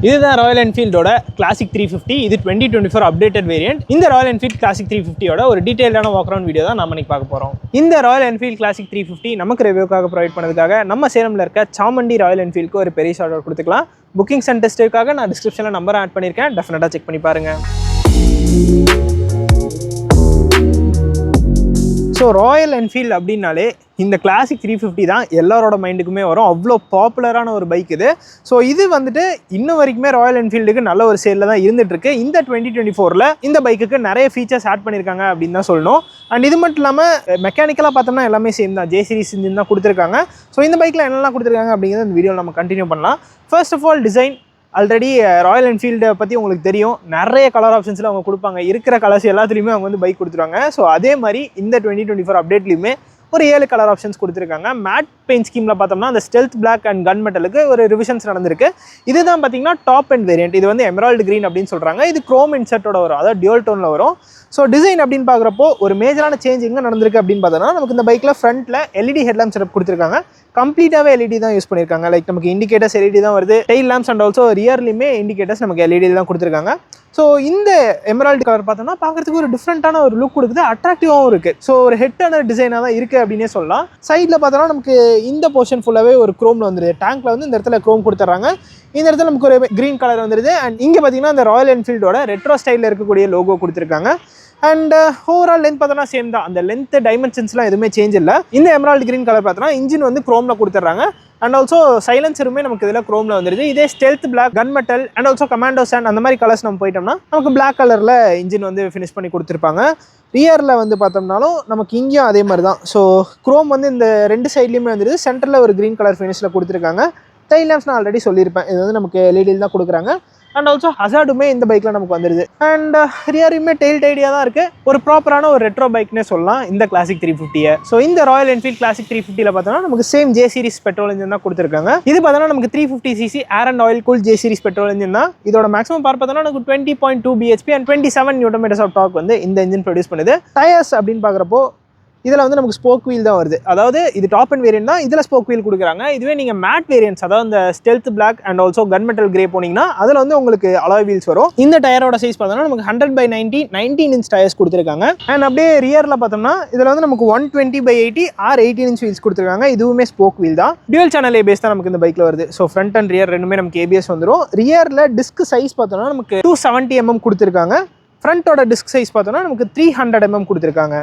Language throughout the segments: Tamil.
இதுதான் ராயல் என்ஃபீல்டோட கிளாசிக் 350. இது 2024 அப்டேட்டட் வேரியன்ட். இந்த ராயல் என்ஃபீல்ட் கிளாசிக் 350யோட ஒரு டீடைலான வாக் அரவுண்ட் வீடியோ தான் நம்ம இன்னைக்கு பார்க்க போகிறோம். இந்த ராயல் என்ஃபீல்ட் கிளாசிக் 350 நமக்கு ரிவ்யூக்காக ப்ரொவைட் பண்ணதுக்காக நம்ம சேலமில் இருக்க சாமண்டி ராயல் என்ஃபீல்டுக்கு ஒரு பெரிய ஷார்ட் அவுட் கொடுத்துக்கலாம். புக்கிங்ஸ் அண்ட் டெஸ்ட்டுக்காக நான் டிஸ்கிரிப்ஷனில் நம்பர் ஆட் பண்ணியிருக்கேன். டெஃபினட்டாக செக் பண்ணி பாருங்கள். ஸோ ராயல் என்ஃபீல்டு அப்படின்னாலே இந்த கிளாசிக் 350 தான் எல்லாரோட மைண்டுக்குமே வரும். அவ்வளோ பாப்புலரான ஒரு பைக் இது. ஸோ இது வந்துட்டு இன்னும் வரைக்குமே ராயல் என்ஃபீல்டுக்கு நல்ல ஒரு சேலில் தான் இருந்துகிட்ருக்கு. இந்த 2024 இந்த பைக்குக்கு நிறைய ஃபீச்சர்ஸ் ஆட் பண்ணியிருக்காங்க அப்படின்னு தான் சொல்லணும். அண்ட் இது மட்டும் இல்லாமல் மெக்கானிக்கலாக பார்த்தோம்னா எல்லாமே சேம் தான். ஜே சீரிஸ் இன்ஜின் தான் கொடுத்துருக்காங்க. ஸோ இந்த பைக்கில் என்னெல்லாம் கொடுத்துருக்காங்க அப்படிங்கிறது இந்த வீடியோவில் நம்ம கண்டினியூ பண்ணலாம். First of all design. Already Royal என்ஃபீல்டை பற்றி உங்களுக்கு தெரியும், நிறைய கலர் ஆப்ஷன்ஸில் அவங்க கொடுப்பாங்க. இருக்கிற கலர்ஸ் எல்லாத்துலேயுமே அவங்க வந்து பைக் கொடுத்துருவாங்க. ஸோ அதே மாதிரி இந்த 2024 அப்டேட்லேயுமே ஒரு 7 கலர் ஆப்ஷன்ஸ் கொடுத்துருக்காங்க. மேட் பெயிண்ட் ஸ்கீமில் பார்த்தோம்னா அந்த ஸ்டெல்த் பிளாக் அண்ட் கன் மெட்டலுக்கு ஒரு ரிவிஷன்ஸ் நடந்திருக்கு. இதுதான் பார்த்தீங்கன்னா டாப் அண்ட் வேரியன்ட். இது வந்து எமரால்டு கிரீன் அப்படின்னு சொல்கிறாங்க. இது குரோம் இன்செர்ட்டோட வரும், அதாவது டியூல் டோனில் வரும். ஸோ டிசைன் அப்படின்னு பார்க்குறப்போ ஒரு மேஜரான சேஞ்ச் எங்கே நடந்திருக்கு அப்படின்னு பார்த்தோன்னா நமக்கு இந்த பைக்கில் ஃப்ரண்ட்டில் எல்இடி ஹெட்லாம்ப் செட்டப் கொடுத்துருக்காங்க. கம்ப்ளீட்டாகவே எல்இடி தான் யூஸ் பண்ணியிருக்காங்க. லைக் நமக்கு இண்டிகேட்டர்ஸ் எல்இடி தான் வருது. டெயில் லேம்ப்ஸ் அண்ட் ஆல்சோ ரியர்லையுமே இண்டிகேட்டர்ஸ் நமக்கு எல்இடி தான் கொடுத்துருக்காங்க. ஸோ இந்த எமரால்டு கலர் பார்த்தோம்னா பார்க்குறதுக்கு ஒரு டிஃப்ரெண்ட்டான ஒரு லுக் கொடுக்குது, அட்ராக்டிவாகவும் இருக்குது. ஸோ ஒரு ஹெட்டான டிசைனாக தான் இருக்குது அப்படின்னே சொல்லலாம். சைடில் பார்த்தோன்னா நமக்கு இந்த போர்ஷன் ஃபுல்லாகவே ஒரு க்ரோமில் வந்துடுது. டேங்க்கில் வந்து இந்த இடத்துல க்ரோம் கொடுத்துட்றாங்க. இந்த இடத்துல நமக்கு ஒரு க்ரீன் கலர் வந்துடுது. அண்ட் இங்கே பார்த்தீங்கன்னா இந்த ராயல் என்ஃபீல்டோட ரெட்ரோ ஸ்டைலில் இருக்கக்கூடிய லோகோ கொடுத்துருக்காங்க. அண்ட் ஓவரால் லென்த் பார்த்தோன்னா சேம் தான். அந்த லென்த் டைமென்ஷன்ஸ்லாம் எதுவுமே சேஞ்ச் இல்லை. இந்த எமரால்டு கிரீன் கலர் பார்த்தோன்னா இன்ஜின் வந்து க்ரோமில் கொடுத்துட்றாங்க. அண்ட் ஆல்சோ சைலன்சருமே நமக்கு இதில் க்ரோமில் வந்துடுது. இதே stealth black, gun metal and also commando sand அந்த மாதிரி கலர்ஸ் நம்ம போயிட்டோம்னா நமக்கு பிளாக் கலரில் இன்ஜின் வந்து ஃபினிஷ் பண்ணி கொடுத்துருப்பாங்க. ரியரில் வந்து பார்த்தோம்னாலும் நமக்கு இங்கேயும் அதே மாதிரி தான். ஸோ க்ரோம் வந்து இந்த ரெண்டு சைட்லேயுமே வந்துடுது. சென்டரில் ஒரு க்ரீன் கலர் ஃபினிஷில் கொடுத்துருக்காங்க. டெயில் லேம்ப்ஸ் நான் ஆல்ரெடி சொல்லியிருப்பேன், இது வந்து நமக்கு எல்இடியில் தான் கொடுக்குறாங்க. அண்ட் ஆல்சோ ஹசார்டுமே இந்த பைக்கில் நமக்கு வந்துடுது. அண்ட் ரியருமே டெயில் டைடியாக தான் இருக்குது. ஒரு ப்ராப்பரான ஒரு ரெட்ரோ பைக்னே சொல்லலாம் இந்த கிளாசிக் 350. ஸோ இந்த ராயல் என்ஃபீல்ட் கிளாசிக் 350 பார்த்தோன்னா நமக்கு same J series petrol engine தான் கொடுத்துருக்காங்க. இது பார்த்தோன்னா நமக்கு 350cc air and oil cool J series petrol engine தான். இதோட மேக்ஸிமம் பவர் பார்த்தோன்னா நமக்கு 20.2 bhp and 27 Nm of torque வந்து இந்த இன்ஜின் ப்ரொடியூஸ் பண்ணுது. டயர்ஸ் அப்படின்னு பார்க்குறப்போ இதில் வந்து நமக்கு ஸ்போக் வீல் தான் வருது. அதாவது இது டாப் அண்ட் வேரியன்ட் தான், இதில் ஸ்போக் வீல் கொடுக்குறாங்க. இதுவே நீங்கள் மேட் வேரியன்ட்ஸ், அதாவது இந்த stealth black and also gun metal grey போனீங்கன்னா அதில் வந்து உங்களுக்கு அலாய் வீல்ஸ் வரும். இந்த டயரோட சைஸ் பார்த்தோம்னா நமக்கு 100/90 19 inch டயர்ஸ் கொடுத்துருக்காங்க. அண்ட் அப்படியே ரியரில் பார்த்தோம்னா இதில் வந்து நமக்கு 120/80 or 18 inch வீல்ஸ் கொடுத்துருக்காங்க. இதுவுமே ஸ்போக் வீல் தான். டியூவல் சேனல் ஏபிஎஸ் தான் நமக்கு இந்த பைக்கில் வருது. ஸோ ஃப்ரண்ட் அண்ட் ரியர் ரெண்டுமே நமக்கு ஏபிஎஸ் வந்துடும். ரியரில் டிஸ்க் சைஸ் பார்த்தோம்னா நமக்கு 270 mm கொடுத்துருக்காங்க. ஃப்ரண்ட்டோட டிஸ்க் சைஸ் பார்த்தோம்னா நமக்கு 300 mm கொடுத்துருக்காங்க.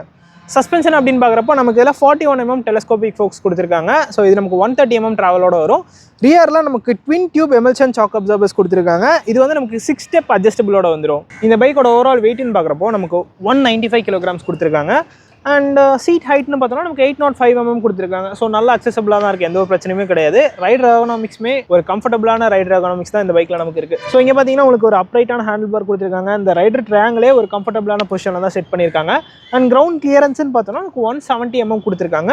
சஸ்பென்ஷன் அப்படின்னு பார்க்குறப்போ நமக்கு இதில் 41 mm டெலஸ்கோபிக் ஃபோக்ஸ் கொடுத்துருக்காங்க. ஸோ இது நமக்கு 130 mm ட்ராவலோட வரும். ரியரில் நமக்கு twin tube emulsion shock absorbers கொடுத்துருக்காங்க. இது வந்து நமக்கு 6 ஸ்டெப் அட்ஜஸ்டபிளோட வந்துடும். இந்த பைக்கோட ஓவரால் வெயிட்னு பார்க்குறப்போ நமக்கு 195 kilograms கொடுத்துருக்காங்க. அண்ட் சீட் ஹைட்னு பார்த்தோம்னா நமக்கு 805 mm கொடுத்துருக்காங்க. ஸோ நல்லா அக்சசபிளாக தான் இருக்குது, எந்த ஒரு பிரச்சனையுமே கிடையாது. ரைடர் எர்கனாமிக்ஸ்மே ஒரு கம்ஃபர்டபுளான ரைடர் எர்கனாமிக்ஸ் தான் இந்த பைக்கில் நமக்கு இருக்குது. ஸோ இங்கே பார்த்தீங்கன்னா உங்களுக்கு ஒரு அப்ரைட்டான ஹேண்டில் பார் கொடுத்துருக்காங்க. இந்த ரைடர் ட்ரையாங்கிலே ஒரு கம்ஃபர்டபுளான பொசிஷனில் தான் செட் பண்ணியிருக்காங்க. அண்ட் கிரவுண்ட் கிளியரன்ஸ்னு பார்த்தோம்னா நமக்கு 170 mm கொடுத்துருக்காங்க.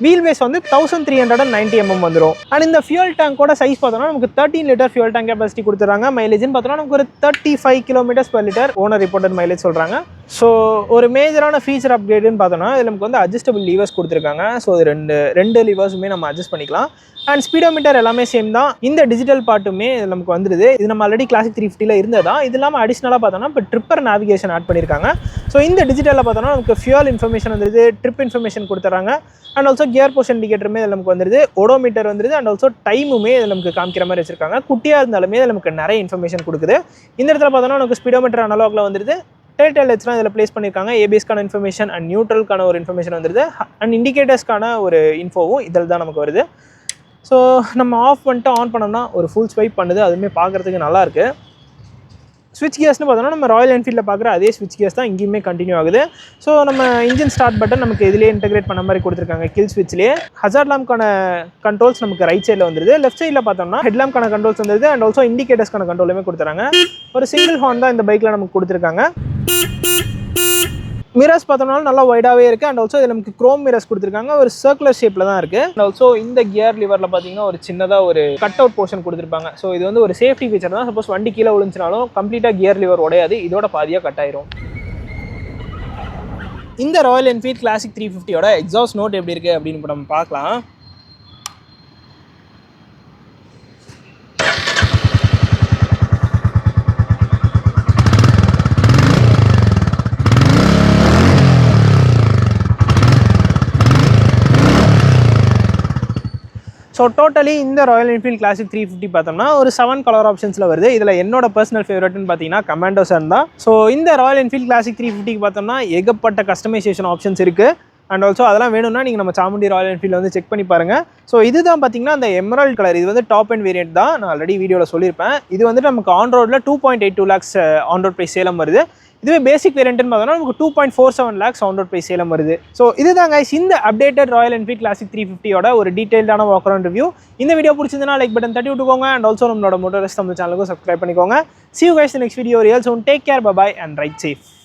வீல் பேஸ் வந்து 1390 mm வந்துடும். அண்ட் இந்த ஃபியூல் டேங்கோட சைஸ் பார்த்தோம்னா நமக்கு 13 liter ஃபியூல் டேங்க் கெப்பாசிட்டி கொடுத்துறாங்க. மைலேஜ்னு பார்த்தோம்னா நமக்கு ஒரு 35 km/l ஓனர் ரிப்போர்ட்டட் மைலேஜ் சொல்கிறாங்க. ஸோ ஒரு மேஜரான ஃபீச்சர் அப்கிரேடுன்னு பார்த்தோம்னா இதில் நமக்கு வந்து அட்ஜஸ்டபிள் லீவர்ஸ் கொடுத்துருக்காங்க. ஸோ இது ரெண்டு லீவர்ஸுமே நம்ம அட்ஜஸ்ட் பண்ணிக்கலாம். அண்ட் ஸ்பீடோமீட்டர் எல்லாமே சேம் தான். இந்த டிஜிட்டல் பார்ட்டுமே இது நமக்கு வந்துடுது. இது நம்ம ஆல்ரெடி கிளாசிக் 350 இருந்ததா. இது இல்லாமல் அடிஷ்னலாக பார்த்தோம்னா இப்போ ட்ரிப்பர் நேவிகேஷன் ஆட் பண்ணியிருக்காங்க. ஸோ இந்த டிஜிட்டலில் பார்த்தோம்னா நமக்கு ஃபியூல் இன்ஃபர்மேஷன் வந்துடுது, ட்ரிப் இன்ஃபர்மேஷன் கொடுத்துறாங்க. அண்ட் ஆல்சோ கியர் போஷன் இண்டிகேட்டருமே இதில் நமக்கு வந்துடுது, ஓடோமீட்டர் வந்துடுது. அண்ட் ஆல்சோ டைமுமே இதில் நமக்கு காமிக்கிற மாதிரி வச்சிருக்காங்க. குட்டியாக இருந்தாலுமே இதில் நமக்கு நிறைய இன்ஃபர்மேஷன் கொடுக்குது. இந்த இடத்துல பார்த்தோம்னா நமக்கு ஸ்பீடோமீட்டர் அனலாகில் வந்துடுது. டெல் ஹெச்லாம் இதில் ப்ளேஸ் பண்ணியிருக்காங்க. ஏபிஎஸ்க்கான இன்ஃபர்மேஷன் அண்ட் நியூட்ரலுக்கான ஒரு இன்ஃபர்மேஷன் வந்துடுது. அண்ட் இண்டிகேட்டர்ஸ்க்கான ஒரு இன்ஃபோவும் இதில் தான் நமக்கு வருது. ஸோ நம்ம ஆஃப் பண்ணிட்டு ஆன் பண்ணோம்னா ஒரு ஃபுல் ஸ்வைப் பண்ணுது, அதுவுமே பார்க்குறதுக்கு நல்லாயிருக்கு. ஸ்விட்ச் கியர்ஸ்னு பார்த்தோம்னா நம்ம ராயல் என்ஃபீல்டில் பார்க்குற அதே ஸ்விட்ச் கியர்ஸ் தான் இங்கேயுமே கண்டினியூ ஆகுது. ஸோ நம்ம இன்ஜின் ஸ்டார்ட் பட்டன் நமக்கு இதிலே இன்டெகிரேட் பண்ண மாதிரி கொடுத்துருக்காங்க. கில் ஸ்விட்ச்லேயே ஹசார்ட் லேம்ப்க்கான கண்ட்ரோல்ஸ் நமக்கு ரைட் சைடில் வந்துடுது. லெஃப்ட் சைடில் பார்த்தோம்னா ஹெட் லேம்ப்க்கான கண்ட்ரோல்ஸ் வந்துடுது. அண்ட் ஆல்சோ இண்டிகேட்டர்ஸ்க்கான கண்ட்ரோலுமே கொடுத்துறாங்க. ஒரு சிங்கிள் ஹார்ன் தான் இந்த பைக்கில் நமக்கு கொடுத்துருக்காங்க. மிரர்ஸ் பார்த்தோம்னா நல்லா வைடாகவே இருக்குது. அண்ட் ஆல்சோ இதில் நமக்கு க்ரோம் மிரர்ஸ் கொடுத்துருக்காங்க. ஒரு சர்க்குலர் ஷேப்பில் தான் இருக்குது. அண்ட் ஆல்சோ இந்த கியர் லிவரில் பார்த்தீங்கன்னா ஒரு சின்னதாக ஒரு கட் அவுட் போர்ஷன் கொடுத்துருப்பாங்க. ஸோ இது வந்து ஒரு சேஃப்டி ஃபீச்சர் தான். சப்போஸ் வண்டி கீழே விழுந்துச்சுனாலும் கம்ப்ளீட்டாக கியர் லிவர் உடையாது, இதோட பாதியாக கட் ஆயிரும். இந்த ராயல் என்ஃபீல்ட் கிளாசிக் 350யோட எக்ஸாஸ்ட் நோட் எப்படி இருக்குது அப்படின்னு இப்போ நம்ம பார்க்கலாம். ஸோ டோட்டலி இந்த ராயல் என்ஃபீல்ட் கிளாசிக் 350 பார்த்தோம்னா ஒரு 7 கலர் ஆப்ஷன்ஸில் வருது. இதில் என்னோட பர்சனல் ஃபேவரட்னு பார்த்தீங்கன்னா கமாண்டோ சன் தான். ஸோ இந்த ராயல் என்ஃபீல்ட் கிளாசிக் 350 பார்த்தோம்னா ஏகப்பட்ட கஸ்டமைசேஷன் ஆப்ஷன்ஸ் இருக்குது. அண்ட் ஆல்சோ அதெல்லாம் வேணும்னா நீங்கள் நம்ம சாமுண்டி ராயல் என்ஃபீல்டு வந்து செக் பண்ணி பாருங்கள். ஸோ இதுதான் பார்த்தீங்கன்னா அந்த எமரால்ட் கலர், இது வந்து டாப் அண்ட் வேரியன்ட் தான். நான் ஆல்ரெடி வீடியோவில் சொல்லியிருப்பேன். இது வந்துட்டு நமக்கு ஆன் ரோடில் 2.82 lakhs on road price Salem வருது. இதுவே பேசிக் வேரியன்ட்னு பார்த்தோம்னா நமக்கு 2.47 lakhs on road price Salem வருது. ஸோ இதுதான் கைஸ் இந்த அப்டேட்டட் ராயல் என்ஃபீல்ட் கிளாசிக் 350யோட ஒரு டீடைல்டான வாக் அரவுண்ட் ரிவ்யூ. இந்த வீடியோ பிடிச்சிருந்தா லைக் பட்டன் தட்டி விட்டுக்கோங்க. அண்ட் ஆல்சோ நம்மளோட மோட்டோரெஸ்ட் நம்ம சேனலுக்கும் சப்ஸ்கிரைப் பண்ணிக்கோங்க. See you guys in the next video. Real soon. Take care. Bye bye and ride safe.